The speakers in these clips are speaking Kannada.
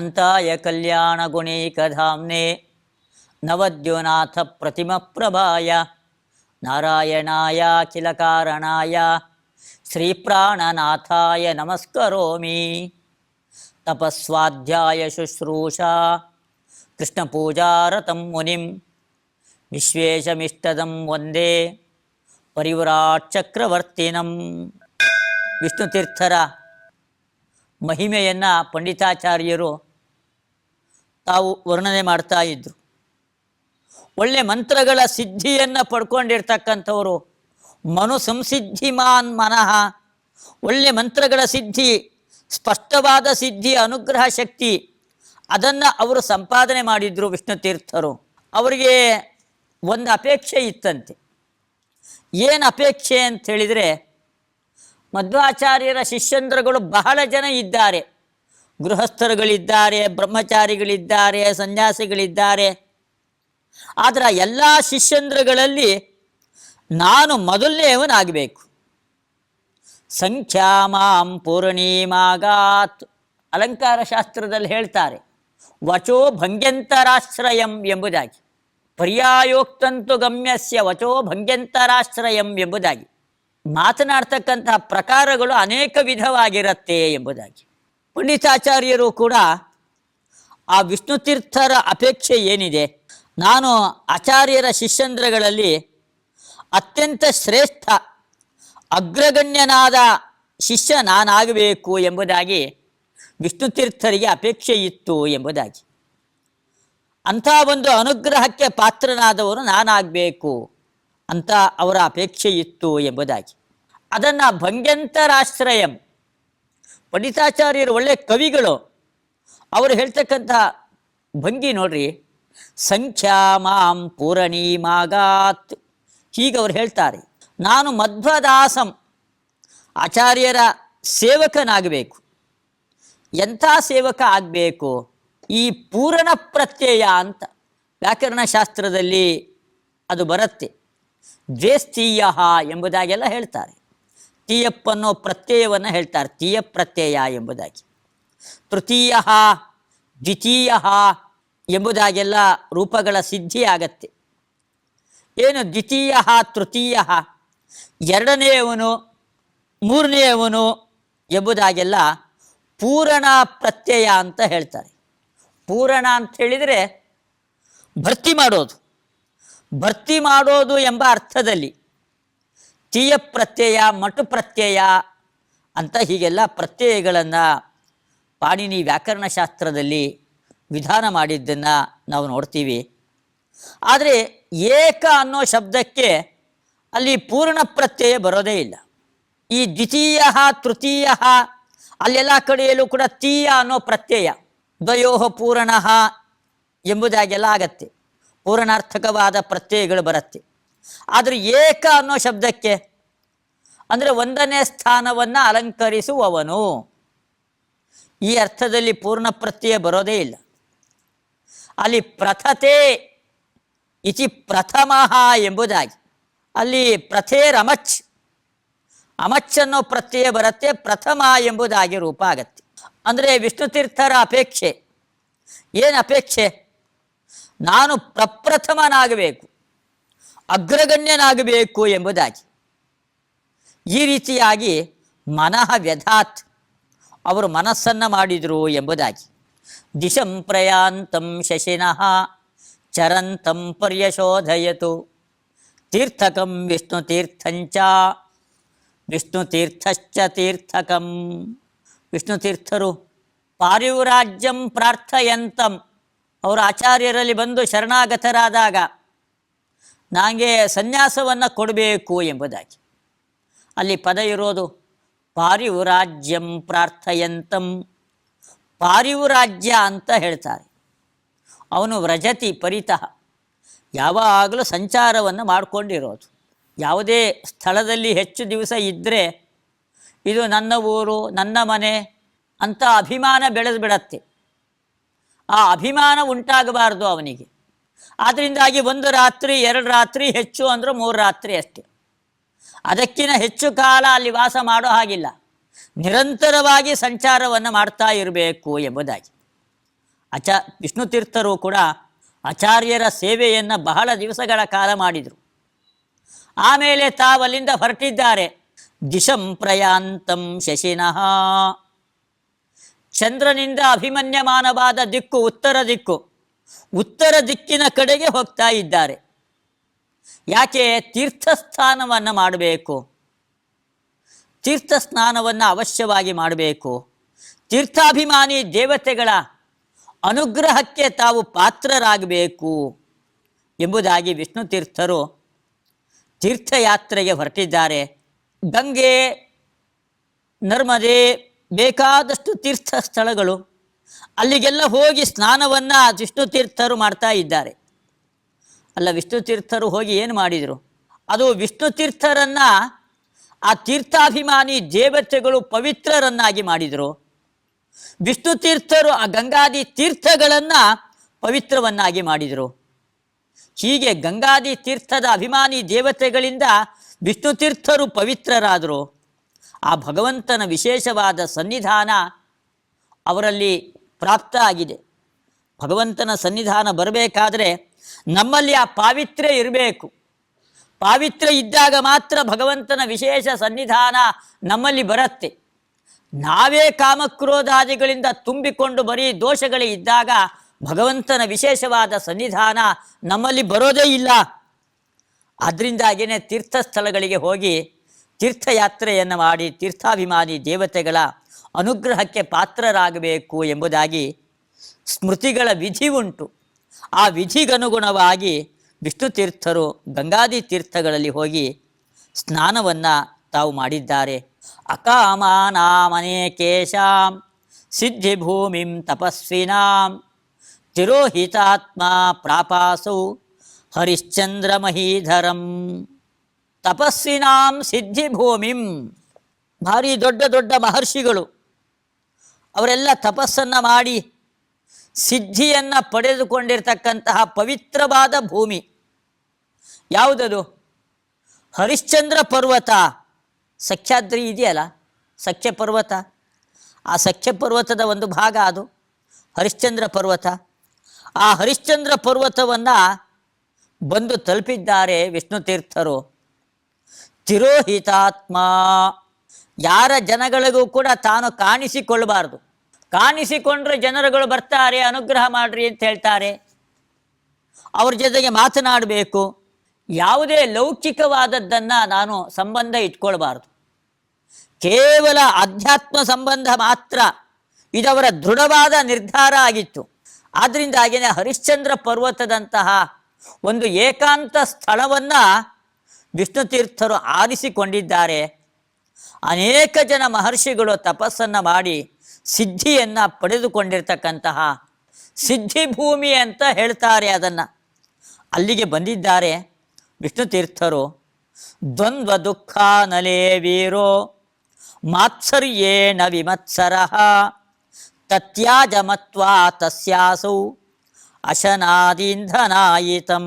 ಕಾಂತಾಯ ಕಲ್ಯಾಣ ಗುಣೈಕಧಾಮ್ನೆ ನವದ್ಯೋನಾಥ ಪ್ರತಿಮಪ್ರಭಾಯ ನಾರಾಯಣಾಯ ಅಖಿಲ ಕಾರಣಾಯ ಶ್ರೀಪ್ರಾಣನಾಥಾಯ ನಮಸ್ಕರೋಮಿ. ತಪಸ್ವಾಧ್ಯಾಯ ಶುಶ್ರೂಷಾ ಕೃಷ್ಣಪೂಜಾರತಂ ಮುನಿಂ ವಿಶ್ವೇಶಮಿಷ್ಟದಂ ವಂದೇ ಪರಿವ್ರಾಟ್ ಚಕ್ರವರ್ತಿನಂ. ವಿಷ್ಣುತೀರ್ಥರ ಮಹಿಮೆಯನ್ನು ಪಂಡಿತಾಚಾರ್ಯರು ತಾವು ವರ್ಣನೆ ಮಾಡ್ತಾ ಇದ್ದರು. ಒಳ್ಳೆ ಮಂತ್ರಗಳ ಸಿದ್ಧಿಯನ್ನು ಪಡ್ಕೊಂಡಿರ್ತಕ್ಕಂಥವರು ಮನು ಸಂಸಿದ್ಧಿಮಾನ್ ಮನಃ. ಒಳ್ಳೆ ಮಂತ್ರಗಳ ಸಿದ್ಧಿ, ಸ್ಪಷ್ಟವಾದ ಸಿದ್ಧಿ, ಅನುಗ್ರಹ ಶಕ್ತಿ ಅದನ್ನು ಅವರು ಸಂಪಾದನೆ ಮಾಡಿದರು ವಿಷ್ಣುತೀರ್ಥರು. ಅವರಿಗೆ ಒಂದು ಅಪೇಕ್ಷೆ ಇತ್ತಂತೆ. ಏನು ಅಪೇಕ್ಷೆ ಅಂತ ಹೇಳಿದರೆ, ಮಧ್ವಾಚಾರ್ಯರ ಶಿಷ್ಯಂದ್ರಗಳು ಬಹಳ ಜನ ಇದ್ದಾರೆ. ಗೃಹಸ್ಥರುಗಳಿದ್ದಾರೆ, ಬ್ರಹ್ಮಚಾರಿಗಳಿದ್ದಾರೆ, ಸನ್ಯಾಸಿಗಳಿದ್ದಾರೆ. ಆದರೆ ಎಲ್ಲ ಶಿಷ್ಯಂದ್ರಗಳಲ್ಲಿ ನಾನು ಮೊದಲನೆಯವನಾಗಬೇಕು. ಸಂಖ್ಯಾಮಾಂ ಪೂರ್ಣೀಮಾಗಾತ್ ಅಲಂಕಾರ ಶಾಸ್ತ್ರದಲ್ಲಿ ಹೇಳ್ತಾರೆ, ವಚೋ ಭಂಗ್ಯಂತರಾಶ್ರಯಂ ಎಂಬುದಾಗಿ. ಪರ್ಯಾಯೋಕ್ತಂತು ಗಮ್ಯಸ್ಯ ವಚೋ ಭಂಗ್ಯಂತರಾಶ್ರಯಂ ಎಂಬುದಾಗಿ. ಮಾತನಾಡ್ತಕ್ಕಂತಹ ಪ್ರಕಾರಗಳು ಅನೇಕ ವಿಧವಾಗಿರುತ್ತೆ ಎಂಬುದಾಗಿ. ಪಂಡಿತಾಚಾರ್ಯರು ಕೂಡ ಆ ವಿಷ್ಣುತೀರ್ಥರ ಅಪೇಕ್ಷೆ ಏನಿದೆ, ನಾನು ಆಚಾರ್ಯರ ಶಿಷ್ಯಂದ್ರಗಳಲ್ಲಿ ಅತ್ಯಂತ ಶ್ರೇಷ್ಠ ಅಗ್ರಗಣ್ಯನಾದ ಶಿಷ್ಯ ನಾನಾಗಬೇಕು ಎಂಬುದಾಗಿ ವಿಷ್ಣುತೀರ್ಥರಿಗೆ ಅಪೇಕ್ಷೆ ಇತ್ತು ಎಂಬುದಾಗಿ. ಅಂಥ ಒಂದು ಅನುಗ್ರಹಕ್ಕೆ ಪಾತ್ರನಾದವರು ನಾನಾಗಬೇಕು ಅಂತ ಅವರ ಅಪೇಕ್ಷೆ ಇತ್ತು ಎಂಬುದಾಗಿ. ಅದನ್ನು ಭಂಗ್ಯಂತರಾಶ್ರಯಂ, ಪಂಡಿತಾಚಾರ್ಯರು ಒಳ್ಳೆಯ ಕವಿಗಳು, ಅವರು ಹೇಳ್ತಕ್ಕಂಥ ಭಂಗಿ ನೋಡ್ರಿ, ಸಂಖ್ಯಾಮಾಂ ಪೂರಣೀಮಾಗಾತ್. ಹೀಗೆ ಅವ್ರು ಹೇಳ್ತಾರೆ, ನಾನು ಮಧ್ವದಾಸಂ ಆಚಾರ್ಯರ ಸೇವಕನಾಗಬೇಕು. ಎಂಥ ಸೇವಕ ಆಗಬೇಕು? ಈ ಪೂರ್ಣ ಪ್ರತ್ಯಯ ಅಂತ ವ್ಯಾಕರಣಶಾಸ್ತ್ರದಲ್ಲಿ ಅದು ಬರುತ್ತೆ. ದ್ವೇಸ್ತೀಯ ಎಂಬುದಾಗೆಲ್ಲ ಹೇಳ್ತಾರೆ. ತೀಯಪ್ಪನ್ನೋ ಪ್ರತ್ಯಯವನ್ನು ಹೇಳ್ತಾರೆ, ತೀಯ ಪ್ರತ್ಯಯ ಎಂಬುದಾಗಿ. ತೃತೀಯ, ದ್ವಿತೀಯ ಎಂಬುದಾಗೆಲ್ಲ ರೂಪಗಳ ಸಿದ್ಧಿ ಆಗತ್ತೆ. ಏನು ದ್ವಿತೀಯ, ತೃತೀಯ, ಎರಡನೆಯವನು, ಮೂರನೆಯವನು ಎಂಬುದಾಗೆಲ್ಲ ಪೂರಣ ಪ್ರತ್ಯಯ ಅಂತ ಹೇಳ್ತಾರೆ. ಪೂರಣ ಅಂತ ಹೇಳಿದರೆ ಭರ್ತಿ ಮಾಡೋದು, ಭರ್ತಿ ಮಾಡೋದು ಎಂಬ ಅರ್ಥದಲ್ಲಿ. ತೀಯ ಪ್ರತ್ಯಯ, ಮಟು ಪ್ರತ್ಯಯ ಅಂತ ಹೀಗೆಲ್ಲ ಪ್ರತ್ಯಯಗಳನ್ನು ಪಾಣಿನಿ ವ್ಯಾಕರಣಶಾಸ್ತ್ರದಲ್ಲಿ ವಿಧಾನ ಮಾಡಿದ್ದನ್ನು ನಾವು ನೋಡ್ತೀವಿ. ಆದರೆ ಏಕ ಅನ್ನೋ ಶಬ್ದಕ್ಕೆ ಅಲ್ಲಿ ಪೂರ್ಣ ಪ್ರತ್ಯಯ ಬರೋದೇ ಇಲ್ಲ. ಈ ದ್ವಿತೀಯ, ತೃತೀಯ ಅಲ್ಲೆಲ್ಲ ಕಡೆಯಲ್ಲೂ ಕೂಡ ತೀಯ ಅನ್ನೋ ಪ್ರತ್ಯಯ, ದ್ವಯೋಹ ಪೂರ್ಣ ಎಂಬುದಾಗೆಲ್ಲ ಆಗತ್ತೆ. ಪೂರ್ಣಾರ್ಥಕವಾದ ಪ್ರತ್ಯಯಗಳು ಬರುತ್ತೆ. ಆದರೆ ಏಕ ಅನ್ನೋ ಶಬ್ದಕ್ಕೆ ಅಂದರೆ ಒಂದನೇ ಸ್ಥಾನವನ್ನು ಅಲಂಕರಿಸುವವನು, ಈ ಅರ್ಥದಲ್ಲಿ ಪೂರ್ಣ ಪ್ರತ್ಯಯ ಬರೋದೇ ಇಲ್ಲ. ಅಲ್ಲಿ ಪ್ರಥತೆ ಇತಿ ಪ್ರಥಮಃ ಎಂಬುದಾಗಿ, ಅಲ್ಲಿ ಪ್ರಥೇರಮಚ್, ಅಮಚ್ ಅನ್ನೋ ಪ್ರತ್ಯಯ ಬರುತ್ತೆ, ಪ್ರಥಮ ಎಂಬುದಾಗಿ ರೂಪ ಆಗತ್ತೆ. ಅಂದರೆ ವಿಷ್ಣುತೀರ್ಥರ ಅಪೇಕ್ಷೆ ಏನು? ಅಪೇಕ್ಷೆ ನಾನು ಪ್ರಪ್ರಥಮನಾಗಬೇಕು, ಅಗ್ರಗಣ್ಯನಾಗಬೇಕು ಎಂಬುದಾಗಿ. ಈ ರೀತಿಯಾಗಿ ಮನಃ ವ್ಯಧಾತ್, ಅವರು ಮನಸ್ಸನ್ನು ಮಾಡಿದರು ಎಂಬುದಾಗಿ. ದಿಶಂ ಪ್ರಯಾಂತಂ ಶಶಿನಃ ಚರಂತಂ ಪರ್ಯಶೋಧಯತು ತೀರ್ಥಕಂ ವಿಷ್ಣುತೀರ್ಥಂಚ ವಿಷ್ಣುತೀರ್ಥಶ್ಚ ತೀರ್ಥಕಂ. ವಿಷ್ಣುತೀರ್ಥರು ಪಾರಿವ್ರಾಜ್ಯಂ ಪ್ರಾರ್ಥಯಂತಂ, ಅವರು ಆಚಾರ್ಯರಲ್ಲಿ ಬಂದು ಶರಣಾಗತರಾದಾಗ ನನಗೆ ಸನ್ಯಾಸವನ್ನು ಕೊಡಬೇಕು ಎಂಬುದಾಗಿ. ಅಲ್ಲಿ ಪದ ಇರೋದು ಪಾರಿವ್ರಾಜ್ಯಂ ಪ್ರಾರ್ಥಯಂತಂ. ಪಾರಿವ್ರಾಜ್ಯ ಅಂತ ಹೇಳ್ತಾರೆ. ಅವನು ವ್ರಜತಿ ಪರಿತಃ, ಯಾವಾಗಲೂ ಸಂಚಾರವನ್ನು ಮಾಡಿಕೊಂಡಿರೋದು. ಯಾವುದೇ ಸ್ಥಳದಲ್ಲಿ ಹೆಚ್ಚು ದಿವಸ ಇದ್ದರೆ ಇದು ನನ್ನ ಊರು, ನನ್ನ ಮನೆ ಅಂತ ಅಭಿಮಾನ ಬೆಳೆದು ಬಿಡತ್ತೆ. ಆ ಅಭಿಮಾನ ಉಂಟಾಗಬಾರ್ದು ಅವನಿಗೆ. ಆದ್ದರಿಂದಾಗಿ ಒಂದು ರಾತ್ರಿ, ಎರಡು ರಾತ್ರಿ, ಹೆಚ್ಚು ಅಂದರೆ 3 ರಾತ್ರಿ ಅಷ್ಟೆ. ಅದಕ್ಕಿಂತ ಹೆಚ್ಚು ಕಾಲ ಅಲ್ಲಿ ವಾಸ ಮಾಡೋ ಹಾಗಿಲ್ಲ. ನಿರಂತರವಾಗಿ ಸಂಚಾರವನ್ನು ಮಾಡ್ತಾ ಇರಬೇಕು ಎಂಬುದಾಗಿ. ವಿಷ್ಣು ತೀರ್ಥರು ಕೂಡ ಆಚಾರ್ಯರ ಸೇವೆಯನ್ನು ಬಹಳ ದಿವಸಗಳ ಕಾಲ ಮಾಡಿದರು. ಆಮೇಲೆ ತಾವಲ್ಲಿಂದ ಹೊರಟಿದ್ದಾರೆ. ದಿಶಂ ಪ್ರಯಾಂತಂ ಶಶಿನಃ, ಚಂದ್ರನಿಂದ ಅಭಿಮನ್ಯಮಾನವಾದ ದಿಕ್ಕು ಉತ್ತರ ದಿಕ್ಕು. ಉತ್ತರ ದಿಕ್ಕಿನ ಕಡೆಗೆ ಹೋಗ್ತಾ ಇದ್ದಾರೆ. ಯಾಕೆ? ತೀರ್ಥಸ್ಥಾನವನ್ನು ಮಾಡಬೇಕು. ತೀರ್ಥ ಸ್ನಾನವನ್ನು ಅವಶ್ಯವಾಗಿ ಮಾಡಬೇಕು. ತೀರ್ಥಾಭಿಮಾನಿ ದೇವತೆಗಳ ಅನುಗ್ರಹಕ್ಕೆ ತಾವು ಪಾತ್ರರಾಗಬೇಕು ಎಂಬುದಾಗಿ ವಿಷ್ಣು ತೀರ್ಥರು ತೀರ್ಥಯಾತ್ರೆಗೆ ಹೊರಟಿದ್ದಾರೆ. ಗಂಗೆ, ನರ್ಮದೆ, ಬೇಕಾದಷ್ಟು ತೀರ್ಥ ಸ್ಥಳಗಳು, ಅಲ್ಲಿಗೆಲ್ಲ ಹೋಗಿ ಸ್ನಾನವನ್ನು ವಿಷ್ಣು ತೀರ್ಥರು ಮಾಡ್ತಾ ಇದ್ದಾರೆ. ಅಲ್ಲ, ವಿಷ್ಣು ತೀರ್ಥರು ಹೋಗಿ ಏನು ಮಾಡಿದರು? ಅದು ವಿಷ್ಣು ತೀರ್ಥರನ್ನು ಆ ತೀರ್ಥಾಭಿಮಾನಿ ದೇವತೆಗಳು ಪವಿತ್ರರನ್ನಾಗಿ ಮಾಡಿದರು. ವಿಷ್ಣು ತೀರ್ಥರು ಆ ಗಂಗಾದಿ ತೀರ್ಥಗಳನ್ನು ಪವಿತ್ರವನ್ನಾಗಿ ಮಾಡಿದರು. ಹೀಗೆ ಗಂಗಾದಿ ತೀರ್ಥದ ಅಭಿಮಾನಿ ದೇವತೆಗಳಿಂದ ವಿಷ್ಣು ತೀರ್ಥರು ಪವಿತ್ರರಾದರು. ಆ ಭಗವಂತನ ವಿಶೇಷವಾದ ಸನ್ನಿಧಾನ ಅವರಲ್ಲಿ ಪ್ರಾಪ್ತ ಆಗಿದೆ. ಭಗವಂತನ ಸನ್ನಿಧಾನ ಬರಬೇಕಾದ್ರೆ ನಮ್ಮಲ್ಲಿ ಆ ಪಾವಿತ್ರ್ಯ ಇರಬೇಕು. ಪಾವಿತ್ರ್ಯ ಇದ್ದಾಗ ಮಾತ್ರ ಭಗವಂತನ ವಿಶೇಷ ಸನ್ನಿಧಾನ ನಮ್ಮಲ್ಲಿ ಬರುತ್ತೆ. ನಾವೇ ಕಾಮಕ್ರೋಧಾದಿಗಳಿಂದ ತುಂಬಿಕೊಂಡು ಬರೀ ದೋಷಗಳೇ ಇದ್ದಾಗ ಭಗವಂತನ ವಿಶೇಷವಾದ ಸನ್ನಿಧಾನ ನಮ್ಮಲ್ಲಿ ಬರೋದೇ ಇಲ್ಲ. ಅದರಿಂದಾಗಿಯೇ ತೀರ್ಥಸ್ಥಳಗಳಿಗೆ ಹೋಗಿ ತೀರ್ಥಯಾತ್ರೆಯನ್ನು ಮಾಡಿ ತೀರ್ಥಾಭಿಮಾನಿ ದೇವತೆಗಳ ಅನುಗ್ರಹಕ್ಕೆ ಪಾತ್ರರಾಗಬೇಕು ಎಂಬುದಾಗಿ ಸ್ಮೃತಿಗಳ ವಿಧಿ ಉಂಟು. ಆ ವಿಧಿಗನುಗುಣವಾಗಿ ವಿಷ್ಣು ತೀರ್ಥರು ಗಂಗಾದಿ ತೀರ್ಥಗಳಲ್ಲಿ ಹೋಗಿ ಸ್ನಾನವನ್ನು ತಾವು ಮಾಡಿದ್ದಾರೆ. ಅಕಾಮಾನಾಮನೇಕೇಶಾಂ ಸಿದ್ಧಿಭೂಮಿಂ ತಪಸ್ವಿನಾಂ ತಿರೋಹಿತಾತ್ಮ ಪ್ರಾಪಾಸೌ ಹರಿಶ್ಚಂದ್ರಮಹೀಧರಂ. ತಪಸ್ವಿನಾಂ ಸಿದ್ಧಿಭೂಮಿಂ, ಭಾರಿ ದೊಡ್ಡ ದೊಡ್ಡ ಮಹರ್ಷಿಗಳು ಅವರೆಲ್ಲ ತಪಸ್ಸನ್ನು ಮಾಡಿ ಸಿದ್ಧಿಯನ್ನು ಪಡೆದುಕೊಂಡಿರ್ತಕ್ಕಂತಹ ಪವಿತ್ರವಾದ ಭೂಮಿ ಯಾವುದದು? ಹರಿಶ್ಚಂದ್ರ ಪರ್ವತ. ಸಖ್ಯಾದ್ರಿ ಇದೆಯಲ್ಲ, ಸಖ್ಯ ಪರ್ವತ, ಆ ಸಖ್ಯ ಪರ್ವತದ ಒಂದು ಭಾಗ ಅದು ಹರಿಶ್ಚಂದ್ರ ಪರ್ವತ. ಆ ಹರಿಶ್ಚಂದ್ರ ಪರ್ವತವನ್ನು ಬಂದು ತಲುಪಿದ್ದಾರೆ ವಿಷ್ಣು ತೀರ್ಥರು. ತಿರೋಹಿತಾತ್ಮ, ಯಾರ ಜನಗಳಿಗೂ ಕೂಡ ತಾನು ಕಾಣಿಸಿಕೊಳ್ಳಬಾರ್ದು. ಕಾಣಿಸಿಕೊಂಡ್ರೆ ಜನರುಗಳು ಬರ್ತಾರೆ, ಅನುಗ್ರಹ ಮಾಡ್ರಿ ಅಂತ ಹೇಳ್ತಾರೆ. ಅವ್ರ ಜೊತೆಗೆ ಮಾತನಾಡಬೇಕು. ಯಾವುದೇ ಲೌಕಿಕವಾದದ್ದನ್ನು ನಾನು ಸಂಬಂಧ ಇಟ್ಕೊಳ್ಬಾರ್ದು. ಕೇವಲ ಅಧ್ಯಾತ್ಮ ಸಂಬಂಧ ಮಾತ್ರ ಇದವರ ದೃಢವಾದ ನಿರ್ಧಾರ ಆಗಿತ್ತು. ಆದ್ದರಿಂದಾಗಿಯೇ ಹರಿಶ್ಚಂದ್ರ ಪರ್ವತದಂತಹ ಒಂದು ಏಕಾಂತ ಸ್ಥಳವನ್ನು ವಿಷ್ಣು ತೀರ್ಥರು ಆರಿಸಿಕೊಂಡಿದ್ದಾರೆ. ಅನೇಕ ಜನ ಮಹರ್ಷಿಗಳು ತಪಸ್ಸನ್ನು ಮಾಡಿ ಸಿದ್ಧಿಯನ್ನು ಪಡೆದುಕೊಂಡಿರ್ತಕ್ಕಂತಹ ಸಿದ್ಧಿಭೂಮಿ ಅಂತ ಹೇಳ್ತಾರೆ ಅದನ್ನು. ಅಲ್ಲಿಗೆ ಬಂದಿದ್ದಾರೆ ವಿಷ್ಣು ತೀರ್ಥರು. ದ್ವಂದ್ವ ದುಃಖಾನಲೇ ವೀರೋ ಮಾತ್ಸರ್ಯೇಣ ವಿಮತ್ಸರಃ ತತ್ಯಾಜ ಮತ್ವಾ ತಸ್ಯಾಸೌ ಅಶನಾದೀಂಧನಾಯಿತಂ.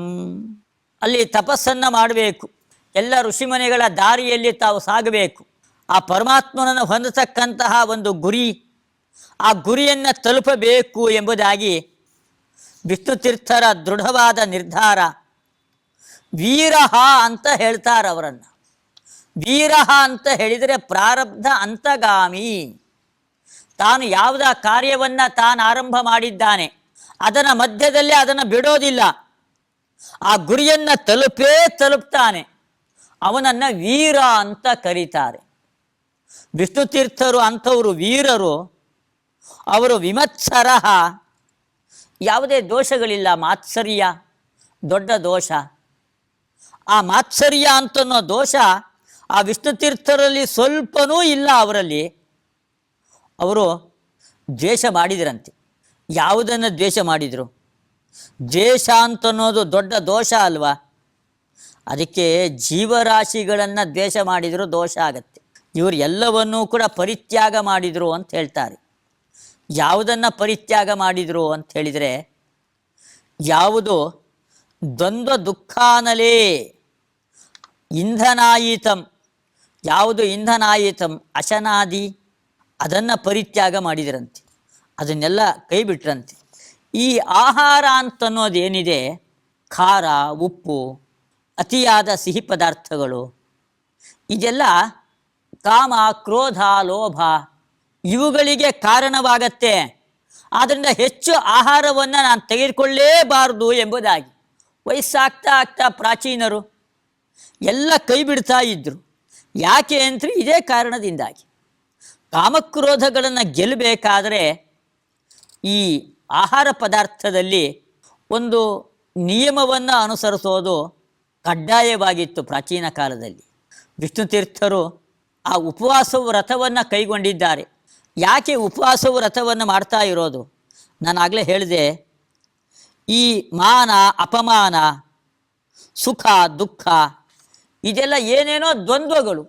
ಅಲ್ಲಿ ತಪಸ್ಸನ್ನು ಮಾಡಬೇಕು. ಎಲ್ಲ ಋಷಿಮನೆಗಳ ದಾರಿಯಲ್ಲಿ ತಾವು ಸಾಗಬೇಕು. ಆ ಪರಮಾತ್ಮನನ್ನು ಹೊಂದತಕ್ಕಂತಹ ಒಂದು ಗುರಿ, ಆ ಗುರಿಯನ್ನು ತಲುಪಬೇಕು ಎಂಬುದಾಗಿ ವಿಷ್ಣು ತೀರ್ಥರ ದೃಢವಾದ ನಿರ್ಧಾರ. ವೀರಹ ಅಂತ ಹೇಳ್ತಾರೆ ಅವರನ್ನು. ವೀರಹ ಅಂತ ಹೇಳಿದರೆ ಪ್ರಾರಬ್ಧ ಅಂತಗಾಮಿ. ತಾನು ಯಾವುದ ಕಾರ್ಯವನ್ನು ತಾನು ಆರಂಭ ಮಾಡಿದ್ದಾನೆ ಅದರ ಮಧ್ಯದಲ್ಲೇ ಅದನ್ನು ಬಿಡೋದಿಲ್ಲ. ಆ ಗುರಿಯನ್ನು ತಲುಪ್ತಾನೆ. ಅವನನ್ನು ವೀರ ಅಂತ ಕರೀತಾರೆ. ವಿಷ್ಣು ತೀರ್ಥರು ಅಂಥವರು ವೀರರು. ಅವರು ವಿಮತ್ಸರಃ, ಯಾವುದೇ ದೋಷಗಳಿಲ್ಲ. ಮಾತ್ಸರ್ಯ ದೊಡ್ಡ ದೋಷ. ಆ ಮಾತ್ಸರ್ಯ ಅಂತನೋ ದೋಷ ಆ ವಿಷ್ಣು ತೀರ್ಥರಲ್ಲಿ ಸ್ವಲ್ಪನೂ ಇಲ್ಲ ಅವರಲ್ಲಿ. ಅವರು ದ್ವೇಷ ಮಾಡಿದ್ರಂತೆ. ಯಾವುದನ್ನು ದ್ವೇಷ ಮಾಡಿದರು? ದ್ವೇಷ ಅಂತನ್ನೋದು ದೊಡ್ಡ ದೋಷ ಅಲ್ವಾ? ಅದಕ್ಕೆ ಜೀವರಾಶಿಗಳನ್ನು ದ್ವೇಷ ಮಾಡಿದರೂ ದೋಷ ಆಗತ್ತೆ. ಇವರು ಎಲ್ಲವನ್ನೂ ಕೂಡ ಪರಿತ್ಯಾಗ ಮಾಡಿದರು ಅಂತ ಹೇಳ್ತಾರೆ. ಯಾವುದನ್ನು ಪರಿತ್ಯಾಗ ಮಾಡಿದರು ಅಂತ ಹೇಳಿದರೆ, ಯಾವುದು ದ್ವಂದ್ವ ದುಃಖಾನಲೇ ಇಂಧನಾಯಿತಂ, ಯಾವುದು ಇಂಧನಾಯಿತಂ ಅಶನಾದಿ, ಅದನ್ನು ಪರಿತ್ಯಾಗ ಮಾಡಿದರಂತೆ. ಅದನ್ನೆಲ್ಲ ಕೈ ಬಿಟ್ರಂತೆ. ಈ ಆಹಾರ ಅಂತನ್ನೋದೇನಿದೆ, ಖಾರ, ಉಪ್ಪು, ಅತಿಯಾದ ಸಿಹಿ ಪದಾರ್ಥಗಳು, ಇದೆಲ್ಲ ಕಾಮ, ಕ್ರೋಧ, ಲೋಭ ಇವುಗಳಿಗೆ ಕಾರಣವಾಗತ್ತೆ. ಆದ್ದರಿಂದ ಹೆಚ್ಚು ಆಹಾರವನ್ನು ನಾನು ತೆಗೆದುಕೊಳ್ಳೇಬಾರದು ಎಂಬುದಾಗಿ ವಯಸ್ಸಾಗ್ತಾ ಆಗ್ತಾ ಪ್ರಾಚೀನರು ಎಲ್ಲ ಕೈ ಬಿಡ್ತಾ ಇದ್ದರು. ಯಾಕೆ ಅಂದರೆ ಇದೇ ಕಾರಣದಿಂದಾಗಿ. ಕಾಮಕ್ರೋಧಗಳನ್ನು ಗೆಲ್ಲಬೇಕಾದರೆ ಈ ಆಹಾರ ಪದಾರ್ಥದಲ್ಲಿ ಒಂದು ನಿಯಮವನ್ನು ಅನುಸರಿಸೋದು ಕಡ್ಡಾಯವಾಗಿತ್ತು ಪ್ರಾಚೀನ ಕಾಲದಲ್ಲಿ. ವಿಷ್ಣು ತೀರ್ಥರು ಆ ಉಪವಾಸ ವ್ರತವನ್ನು ಕೈಗೊಂಡಿದ್ದಾರೆ. ಯಾಕೆ ಉಪವಾಸ ವ್ರತವನ್ನು ಮಾಡ್ತಾ ಇರೋದು? ನಾನು ಆಗಲೇ ಹೇಳಿದೆ, ಈ ಮಾನ ಅಪಮಾನ, ಸುಖ ದುಃಖ ಇದೆಲ್ಲ ಏನೇನೋ ದ್ವಂದ್ವಗಳು,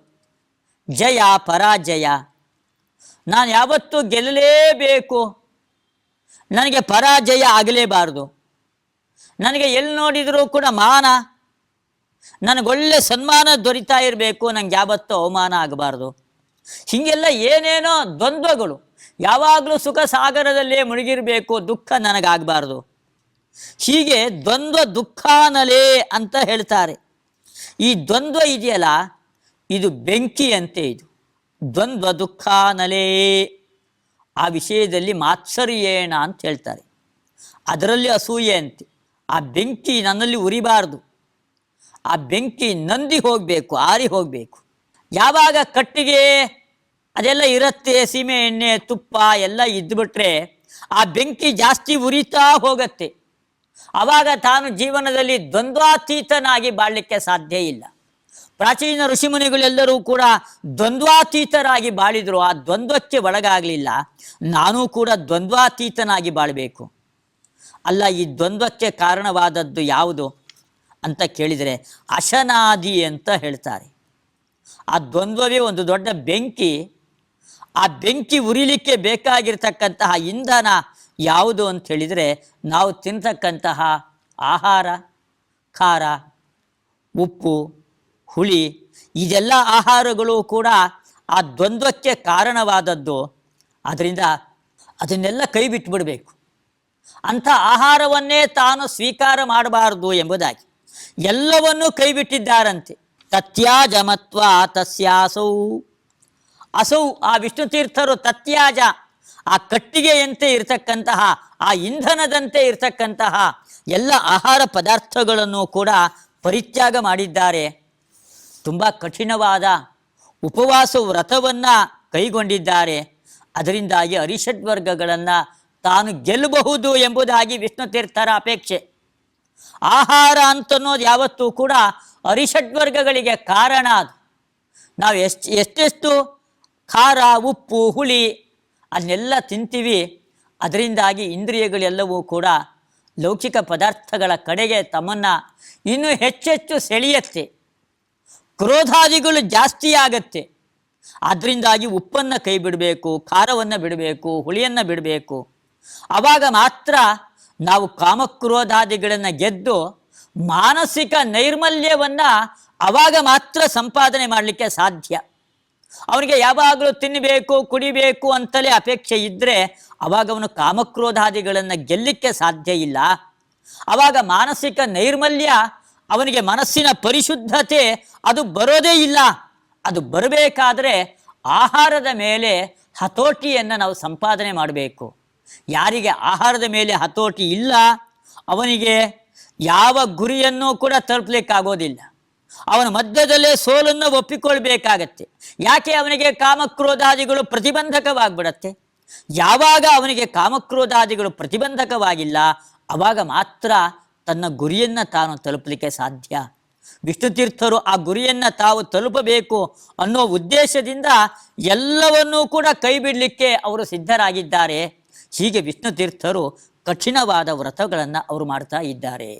ಜಯ ಪರಾಜಯ. ನಾನು ಯಾವತ್ತೂ ಗೆಲ್ಲಲೇಬೇಕು, ನನಗೆ ಪರಾಜಯ ಆಗಲೇಬಾರ್ದು, ನನಗೆ ಎಲ್ಲಿ ನೋಡಿದರೂ ಕೂಡ ಮಾನ, ನನಗೊಳ್ಳೆ ಸನ್ಮಾನ ದೊರೀತಾ ಇರಬೇಕು, ನನಗೆ ಯಾವತ್ತೂ ಅವಮಾನ ಆಗಬಾರ್ದು. ಹೀಗೆಲ್ಲ ಏನೇನೋ ದ್ವಂದ್ವಗಳು. ಯಾವಾಗಲೂ ಸುಖ ಸಾಗರದಲ್ಲೇ ಮುಳುಗಿರಬೇಕು, ದುಃಖ ನನಗಾಗಬಾರ್ದು. ಹೀಗೆ ದ್ವಂದ್ವ ದುಃಖಾನಲೇ ಅಂತ ಹೇಳ್ತಾರೆ. ಈ ದ್ವಂದ್ವ ಇದೆಯಲ್ಲ, ಇದು ಬೆಂಕಿಯಂತೆ. ಇದು ದ್ವಂದ್ವ ದುಃಖಾನಲೇ. ಆ ವಿಷಯದಲ್ಲಿ ಮಾತ್ಸರ್ಯೇಣ ಅಂತ ಹೇಳ್ತಾರೆ. ಅದರಲ್ಲಿ ಅಸೂಯೆ ಅಂತೆ. ಆ ಬೆಂಕಿ ನನ್ನಲ್ಲಿ ಉರಿಬಾರ್ದು, ಆ ಬೆಂಕಿ ನಂದಿ ಹೋಗಬೇಕು, ಆರಿ ಹೋಗಬೇಕು. ಯಾವಾಗ ಕಟ್ಟಿಗೆ ಅದೆಲ್ಲ ಇರುತ್ತೆ, ಸೀಮೆ ಎಣ್ಣೆ ತುಪ್ಪ ಎಲ್ಲ ಇದ್ದುಬಿಟ್ರೆ ಆ ಬೆಂಕಿ ಜಾಸ್ತಿ ಉರಿತಾ ಹೋಗತ್ತೆ. ಆವಾಗ ತಾನು ಜೀವನದಲ್ಲಿ ದ್ವಂದ್ವಾತೀತನಾಗಿ ಬಾಳಲಿಕ್ಕೆ ಸಾಧ್ಯ ಇಲ್ಲ. ಪ್ರಾಚೀನ ಋಷಿಮುನಿಗಳೆಲ್ಲರೂ ಕೂಡ ದ್ವಂದ್ವಾತೀತರಾಗಿ ಬಾಳಿದರು. ಆ ದ್ವಂದ್ವಕ್ಕೆ ಒಳಗಾಗಲಿಲ್ಲ. ನಾನೂ ಕೂಡ ದ್ವಂದ್ವಾತೀತನಾಗಿ ಬಾಳಬೇಕು. ಅಲ್ಲ, ಈ ದ್ವಂದ್ವಕ್ಕೆ ಕಾರಣವಾದದ್ದು ಯಾವುದು ಅಂತ ಕೇಳಿದರೆ ಅಶನಾದಿ ಅಂತ ಹೇಳ್ತಾರೆ. ಆ ದ್ವಂದ್ವವೇ ಒಂದು ದೊಡ್ಡ ಬೆಂಕಿ. ಆ ಬೆಂಕಿ ಉರಿಲಿಕ್ಕೆ ಬೇಕಾಗಿರ್ತಕ್ಕಂತಹ ಇಂಧನ ಯಾವುದು ಅಂತ ಹೇಳಿದರೆ ನಾವು ತಿಂತಕ್ಕಂತಹ ಆಹಾರ, ಖಾರ, ಉಪ್ಪು, ಹುಳಿ ಇದೆಲ್ಲ ಆಹಾರಗಳು ಕೂಡ ಆ ದ್ವಂದ್ವಕ್ಕೆ ಕಾರಣವಾದದ್ದು. ಆದ್ದರಿಂದ ಅದನ್ನೆಲ್ಲ ಕೈ ಬಿಟ್ಟುಬಿಡಬೇಕು. ಅಂಥ ಆಹಾರವನ್ನೇ ತಾನು ಸ್ವೀಕಾರ ಮಾಡಬಾರದು ಎಂಬುದಾಗಿ ಎಲ್ಲವನ್ನೂ ಕೈ ಬಿಟ್ಟಿದ್ದಾರಂತೆ. ತತ್ಯಾಜಮತ್ವ ತಸ್ಯಾಸೌ. ಅಸೌ ಆ ವಿಷ್ಣು ತೀರ್ಥರು ತತ್ಯಾಜ, ಆ ಕಟ್ಟಿಗೆಯಂತೆ ಇರತಕ್ಕಂತಹ, ಆ ಇಂಧನದಂತೆ ಇರತಕ್ಕಂತಹ ಎಲ್ಲ ಆಹಾರ ಪದಾರ್ಥಗಳನ್ನು ಕೂಡ ಪರಿತ್ಯಾಗ ಮಾಡಿದ್ದಾರೆ. ತುಂಬ ಕಠಿಣವಾದ ಉಪವಾಸ ವ್ರತವನ್ನು ಕೈಗೊಂಡಿದ್ದಾರೆ. ಅದರಿಂದಾಗಿ ಅರಿಷಡ್ವರ್ಗಗಳನ್ನು ತಾನು ಗೆಲ್ಲಬಹುದು ಎಂಬುದಾಗಿ ವಿಷ್ಣು ತೀರ್ಥರ ಅಪೇಕ್ಷೆ. ಆಹಾರ ಅಂತನ್ನೋದು ಯಾವತ್ತೂ ಕೂಡ ಅರಿಷಡ್ವರ್ಗಗಳಿಗೆ ಕಾರಣ. ಅದು ನಾವು ಎಷ್ಟೆಷ್ಟು ಖಾರ, ಉಪ್ಪು, ಹುಳಿ ಅದನ್ನೆಲ್ಲ ತಿಂತೀವಿ. ಅದರಿಂದಾಗಿ ಇಂದ್ರಿಯಗಳೆಲ್ಲವೂ ಕೂಡ ಲೌಕಿಕ ಪದಾರ್ಥಗಳ ಕಡೆಗೆ ತಮ್ಮನ್ನು ಇನ್ನೂ ಹೆಚ್ಚೆಚ್ಚು ಸೆಳೆಯುತ್ತೆ. ಕ್ರೋಧಾದಿಗಳು ಜಾಸ್ತಿ ಆಗತ್ತೆ. ಅದರಿಂದಾಗಿ ಉಪ್ಪನ್ನು ಕೈ ಬಿಡಬೇಕು, ಖಾರವನ್ನು ಬಿಡಬೇಕು, ಹುಳಿಯನ್ನು ಬಿಡಬೇಕು. ಆವಾಗ ಮಾತ್ರ ನಾವು ಕಾಮಕ್ರೋಧಾದಿಗಳನ್ನು ಗೆದ್ದು ಮಾನಸಿಕ ನೈರ್ಮಲ್ಯವನ್ನು ಆವಾಗ ಮಾತ್ರ ಸಂಪಾದನೆ ಮಾಡಲಿಕ್ಕೆ ಸಾಧ್ಯ. ಅವನಿಗೆ ಯಾವಾಗಲೂ ತಿನ್ನಬೇಕು, ಕುಡಿಬೇಕು ಅಂತಲೇ ಅಪೇಕ್ಷೆ ಇದ್ದರೆ ಆವಾಗ ಅವನು ಕಾಮಕ್ರೋಧಾದಿಗಳನ್ನು ಗೆಲ್ಲಲಿಕ್ಕೆ ಸಾಧ್ಯ ಇಲ್ಲ. ಆವಾಗ ಮಾನಸಿಕ ನೈರ್ಮಲ್ಯ, ಅವನಿಗೆ ಮನಸ್ಸಿನ ಪರಿಶುದ್ಧತೆ ಅದು ಬರೋದೇ ಇಲ್ಲ. ಅದು ಬರಬೇಕಾದ್ರೆ ಆಹಾರದ ಮೇಲೆ ಹತೋಟಿಯನ್ನು ನಾವು ಸಂಪಾದನೆ ಮಾಡಬೇಕು. ಯಾರಿಗೆ ಆಹಾರದ ಮೇಲೆ ಹತೋಟಿ ಇಲ್ಲ ಅವನಿಗೆ ಯಾವ ಗುರಿಯನ್ನು ಕೂಡ ತಲುಪಲಿಕ್ಕಾಗೋದಿಲ್ಲ. ಅವನ ಮಧ್ಯದಲ್ಲೇ ಸೋಲನ್ನು ಒಪ್ಪಿಕೊಳ್ಬೇಕಾಗತ್ತೆ. ಯಾಕೆ? ಅವನಿಗೆ ಕಾಮಕ್ರೋಧಾದಿಗಳು ಪ್ರತಿಬಂಧಕವಾಗಿಬಿಡತ್ತೆ. ಯಾವಾಗ ಅವನಿಗೆ ಕಾಮಕ್ರೋಧಾದಿಗಳು ಪ್ರತಿಬಂಧಕವಾಗಿಲ್ಲ ಆವಾಗ ಮಾತ್ರ ತನ್ನ ಗುರಿಯನ್ನು ತಾನು ತಲುಪಲಿಕ್ಕೆ ಸಾಧ್ಯ. ವಿಷ್ಣು ತೀರ್ಥರು ಆ ಗುರಿಯನ್ನು ತಾವು ತಲುಪಬೇಕು ಅನ್ನೋ ಉದ್ದೇಶದಿಂದ ಎಲ್ಲವನ್ನೂ ಕೂಡ ಕೈ ಬಿಡಲಿಕ್ಕೆ ಅವರು ಸಿದ್ಧರಾಗಿದ್ದಾರೆ. ಹೀಗೆ ವಿಷ್ಣು ತೀರ್ಥರು ಕಠಿಣವಾದ ವ್ರತಗಳನ್ನು ಅವರು ಮಾಡ್ತಾ ಇದ್ದಾರೆ.